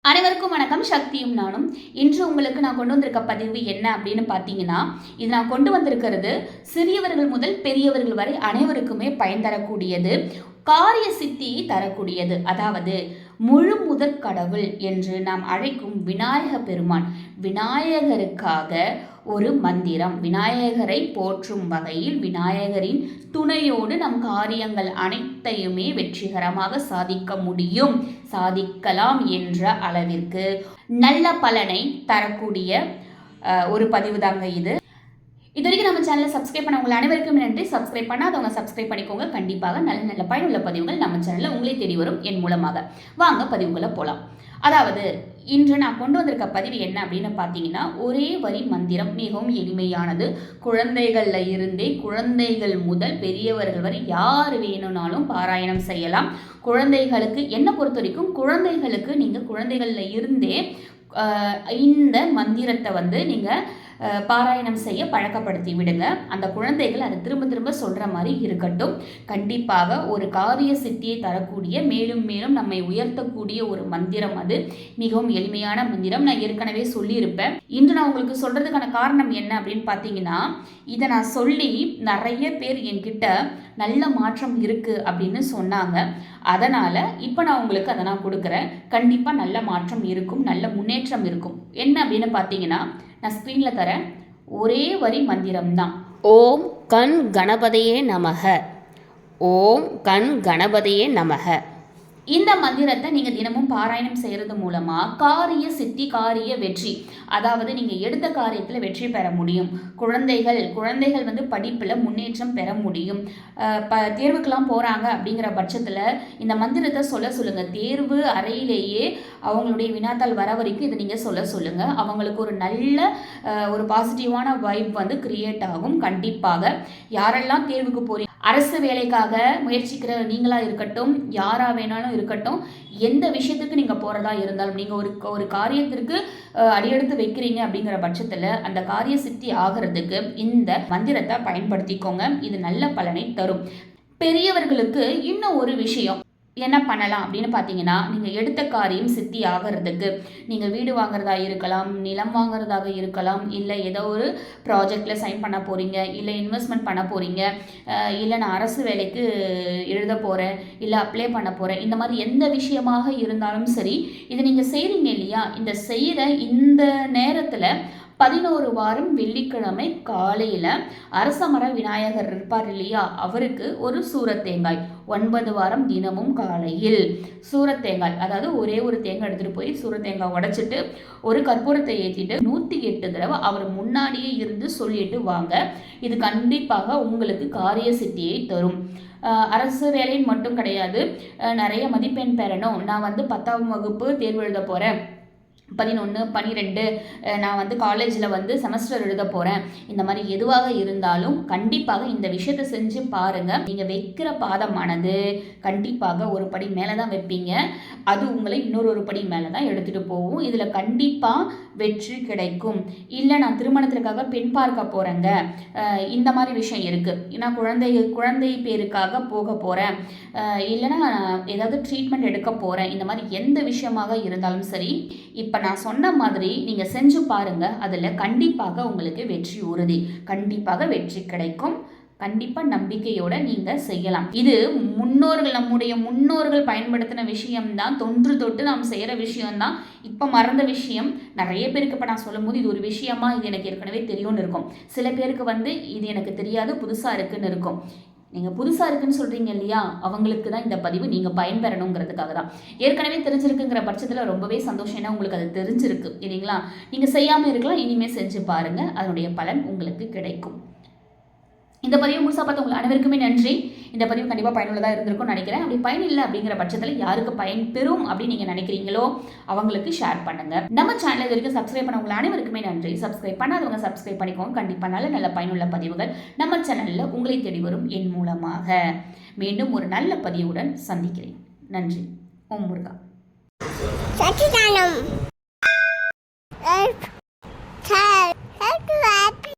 அனைவருக்கும் வணக்கம். சக்தியும் நானும். இன்று உங்களுக்கு நான் கொண்டு வந்திருக்க பதிவு என்ன அப்படின்னு பார்த்தீங்கன்னா, இது நான் கொண்டு வந்திருக்கிறது சிறியவர்கள் முதல் பெரியவர்கள் வரை அனைவருக்குமே பயன் தரக்கூடியது, காரிய சித்தியை தரக்கூடியது. அதாவது முழு முதற் கடவுள் என்று நாம் அழைக்கும் விநாயக பெருமான், விநாயகருக்காக ஒரு மந்திரம். விநாயகரை போற்றும் வகையில் விநாயகரின் துணையோடு நம் காரியங்கள் அனைத்தையுமே வெற்றிகரமாக சாதிக்க முடியும், சாதிக்கலாம் என்ற அளவிற்கு நல்ல பலனை தரக்கூடிய ஒரு பதிவு தாங்க இது. இது வரைக்கும் நம்ம சேனலை சப்ஸ்கிரைப் பண்ண உங்களை அனைவருக்கும் நன்றி. சப்ஸ்கிரைப் பண்ணாதவங்க சப்ஸ்கிரைப் பண்ணிக்கோங்க. கண்டிப்பாக நல்ல நல்ல பயனுள்ள பதிவுகள் நம்ம சேனலில் உங்களே தேடி வரும் என் மூலமாக. வாங்க பதிவுகளை போகலாம். அதாவது இன்று நான் கொண்டு வந்திருக்க பதிவு என்ன அப்படின்னு பார்த்தீங்கன்னா, ஒரே வரி மந்திரம். மிகவும் எளிமையானது. குழந்தைகளில் இருந்தே குழந்தைகள் முதல் பெரியவர்கள் வரை யார் வேணும்னாலும் பாராயணம் செய்யலாம். குழந்தைகளுக்கு என்ன பொறுத்த வரைக்கும் குழந்தைகளுக்கு நீங்கள் குழந்தைகளில் இருந்தே இந்த மந்திரத்தை நீங்கள் பாராயணம் செய்ய பழக்கப்படுத்தி விடுங்க. அந்த குழந்தைகள் அதை திரும்ப திரும்ப சொல்கிற மாதிரி இருக்கட்டும். கண்டிப்பாக ஒரு காரிய சித்தியை தரக்கூடிய, மேலும் மேலும் நம்மை உயர்த்தக்கூடிய ஒரு மந்திரம் அது. மிகவும் எளிமையான மந்திரம். நான் ஏற்கனவே சொல்லியிருப்பேன். இன்று நான் உங்களுக்கு சொல்கிறதுக்கான காரணம் என்ன அப்படின்னு பார்த்தீங்கன்னா, இதை நான் சொல்லி நிறைய பேர் என்கிட்ட நல்ல மாற்றம் இருக்குது அப்படின்னு சொன்னாங்க. அதனால் இப்போ நான் உங்களுக்கு அதை நான் கொடுக்குறேன். கண்டிப்பாக நல்ல மாற்றம் இருக்கும், நல்ல முன்னேற்றம் இருக்கும். என்ன அப்படின்னு பார்த்தீங்கன்னா, நான் ஸ்க்ரீனில் தரேன். ஒரே வரி மந்திரம் தான். ஓம் கண் கணபதியே நமக, ஓம் கண் கணபதியே நமக. இந்த மந்திரத்தை நீங்கள் தினமும் பாராயணம் செய்கிறது மூலமாக காரிய சித்தி, காரிய வெற்றி, அதாவது நீங்கள் எடுத்த காரியத்தில் வெற்றி பெற முடியும். குழந்தைகள் படிப்பில் முன்னேற்றம் பெற முடியும். தேர்வுக்கெல்லாம் போகிறாங்க அப்படிங்கிற பட்சத்தில் இந்த மந்திரத்தை சொல்லுங்கள். தேர்வு அறையிலேயே அவங்களுடைய வினாத்தாள் வர வரைக்கும் இதை நீங்கள் சொல்லுங்கள். அவங்களுக்கு ஒரு நல்ல ஒரு பாசிட்டிவான வைப் கிரியேட் ஆகும். கண்டிப்பாக யாரெல்லாம் தேர்வுக்கு போகிறீங்க, அரசு வேலைக்காக முயற்சிக்கிற நீங்களாக இருக்கட்டும், யாராக வேணாலும் இருக்கட்டும், எந்த விஷயத்துக்கு நீங்கள் போகிறதா இருந்தாலும், நீங்கள் ஒரு காரியத்திற்கு அடியெடுத்து வைக்கிறீங்க அப்படிங்கிற பட்சத்தில் அந்த காரிய சித்தி ஆகிறதுக்கு இந்த மந்திரத்தை பயன்படுத்திக்கோங்க. இது நல்ல பலனை தரும். பெரியவர்களுக்கு இன்னும் ஒரு விஷயம் என்ன பண்ணலாம் அப்படின்னு பார்த்தீங்கன்னா, நீங்கள் எடுத்த காரியம் சித்தி ஆகிறதுக்கு நீங்கள் வீடு வாங்குறதா இருக்கலாம், நிலம் வாங்குறதாக இருக்கலாம், இல்லை ஏதோ ஒரு ப்ராஜெக்டில் சைன் பண்ண போகிறீங்க, இல்லை இன்வெஸ்ட்மெண்ட் பண்ண போகிறீங்க, இல்லை நான் அரசு வேலைக்கு எழுத போகிறேன், இல்லை அப்ளை பண்ண போகிறேன், இந்த மாதிரி எந்த விஷயமாக இருந்தாலும் சரி, இதை நீங்கள் செய்கிறீங்க இல்லையா, இந்த செய்கிற இந்த நேரத்தில் 11 வாரம் வெள்ளிக்கிழமை காலையில் அரசமர விநாயகர் இருப்பார் இல்லையா, அவருக்கு ஒரு சூரத்தேங்காய், 9 வாரம் தினமும் காலையில் சூரத்தேங்காய், அதாவது ஒரே ஒரு தேங்காய் எடுத்துகிட்டு போய் சூரத்தேங்காய் உடைச்சிட்டு ஒரு கற்பூரத்தை ஏற்றிட்டு 108 தடவை அவர் முன்னாடியே இருந்து சொல்லிட்டு வாங்க. இது கண்டிப்பாக உங்களுக்கு காரிய சித்தியை தரும். அரசு வேலைன்னு மட்டும் கிடையாது, நிறைய மதிப்பெண் பெறணும், நான் 10ஆம் வகுப்பு தேர்வு எழுத போகிறேன், 11, 12 நான் காலேஜில் செமஸ்டர் எழுத போகிறேன், இந்த மாதிரி எதுவாக இருந்தாலும் கண்டிப்பாக இந்த விஷயத்தை செஞ்சு பாருங்கள். நீங்கள் வைக்கிற பாதமானது கண்டிப்பாக ஒரு படி மேலே தான் வைப்பீங்க. அது உங்களை இன்னொரு படி மேலே தான் எடுத்துகிட்டு போகும். இதில் கண்டிப்பாக வெற்றி கிடைக்கும். இல்லை நான் திருமணத்திற்காக பெண் பார்க்க போகிறேங்க, இந்த மாதிரி விஷயம் இருக்குது, நான் குழந்தை பேருக்காக போக போகிறேன், இல்லைனா ஏதாவது ட்ரீட்மெண்ட் எடுக்க போகிறேன், இந்த மாதிரி எந்த விஷயமாக இருந்தாலும் சரி, இப்போ நான் சொன்ன மாதிரி நீங்கள் செஞ்சு பாருங்கள். அதில் கண்டிப்பாக உங்களுக்கு வெற்றி உறுதி, கண்டிப்பாக வெற்றி கிடைக்கும். கண்டிப்பாக நம்பிக்கையோடு நீங்கள் செய்யலாம். இது நம்முடைய முன்னோர்கள் பயன்படுத்தின விஷயம்தான், தொன்று தொட்டு நாம் செய்கிற விஷயம்தான். இப்போ மறந்த விஷயம் நிறைய பேருக்கு இப்போ நான் சொல்லும் போது இது ஒரு விஷயமா, இது எனக்கு ஏற்கனவே தெரியும்னு இருக்கும். சில பேருக்கு இது எனக்கு தெரியாது, புதுசாக இருக்குன்னு இருக்கும். நீங்கள் புதுசாக இருக்குன்னு சொல்கிறீங்க இல்லையா, அவங்களுக்கு தான் இந்த பதிவு, நீங்கள் பயன்பெறணுங்கிறதுக்காக தான். ஏற்கனவே தெரிஞ்சிருக்குங்கிற பட்சத்தில் ரொம்பவே சந்தோஷம், ஏன்னா உங்களுக்கு அது தெரிஞ்சிருக்கு இல்லைங்களா. நீங்கள் செய்யாமல் இருக்கலாம், இனிமேல் செஞ்சு பாருங்கள், அதனுடைய பலன் உங்களுக்கு கிடைக்கும். இந்த பதிவு முழுசாக பார்த்து உங்களுக்கு அனைவருக்குமே நன்றி. இந்த பதிவு கண்டிப்பாக பயனுள்ளதாக இருந்திருக்கும்னு நினைக்கிறேன். அப்படி பயன் இல்லை அப்படிங்கிற பட்சத்தில் யாருக்கு பயன் பெறும் அப்படின்னு நீங்கள் நினைக்கிறீங்களோ அவங்களுக்கு ஷேர் பண்ணுங்கள். நம்ம சேனல் இது வரைக்கும் சப்ஸ்கிரைப் பண்ண உங்களை அனைவருக்குமே நன்றி. சப்ஸ்கிரைப் பண்ணாதவங்க சப்ஸ்கிரைப் பண்ணிக்கோங்க. கண்டிப்பாக நல்ல நல்ல பயனுள்ள பதிவுகள் நம்ம சேனலில் உங்களை தேடி வரும் என் மூலமாக. மீண்டும் ஒரு நல்ல பதிவுடன் சந்திக்கிறேன். நன்றி. ஓம் முருகா.